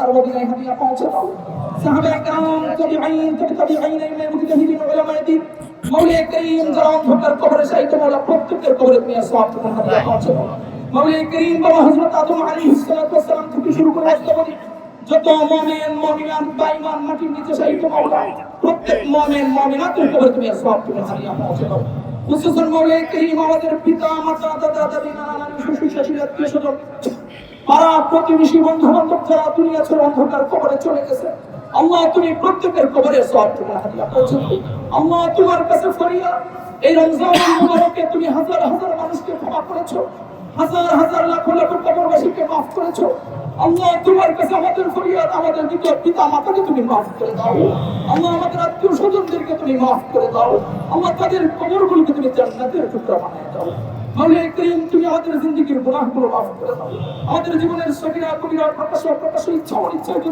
সোনার মদিনায় হাদিয়া পৌঁছে দাও। সাহাবায়ে কেরাম, তাবিঈন, তাবিঈন, মুজতাহিদিন, উলামায়ে দ্বীন, মাওলায়ে কারীম যারা অন্ধকার কবরে শায়িত মাওলা প্রত্যেকের কবরে তুমি সওয়াব তোমার হাদিয়া পৌঁছে দাও। মাওলায়ে কারীম বাবা হযরত আদম আলাইহিস সালাতু ওয়াস সালাম থেকে শুরু করে আজ পর্যন্ত যত মুমিন মুমিনাত বেঈমান মাটির নিচে শায়িত মাওলা প্রত্যেক মুমিন মুমিনাতের কবরে তুমি সওয়াব তোমার হাদিয়া পৌঁছে দাও। খুশুসান মাওলায়ে কারীম আমাদের পিতা মাতা দাদা দাদি নানা নানি শ্বশুর শাশুড়ি আত্মীয় স্বজন পাড়া প্রতিবেশী বন্ধু বান্ধব যারা দুনিয়া ছেড়ে অন্ধকার কবরে চলে গেছে, আল্লাহ তুমি প্রত্যেকের কবরে সওয়াব তোমার হাদিয়া পৌঁছে দাও। আল্লাহ তোমার কাছে ফরিয়াদ, এই রমজানুল মুবারকে তুমি হাজার হাজার মানুষকে ক্ষমা করেছো, হাজার হাজার লাখ লাখ কবরবাসীকে মাফ করেছো। আল্লাহ তোমার কাছে আমাদের ফরিয়াদ, আমাদের দ্বিতীয় পিতা মাতাকে তুমি মাফ করে দাও। আল্লাহ আমাদের আত্মীয় স্বজনদেরকে তুমি মাফ করে দাও। আল্লাহ তাদের কবরগুলোকে তুমি জান্নাতের টুকরা বানিয়ে দাও। মাওলায়ে কারীম তুমি আমাদের জিন্দেগীর গুনাহগুলো মাফ করে দাও। আমাদের জীবনের সগীরা কবিরা প্রকাশ ইচ্ছা অনিচ্ছা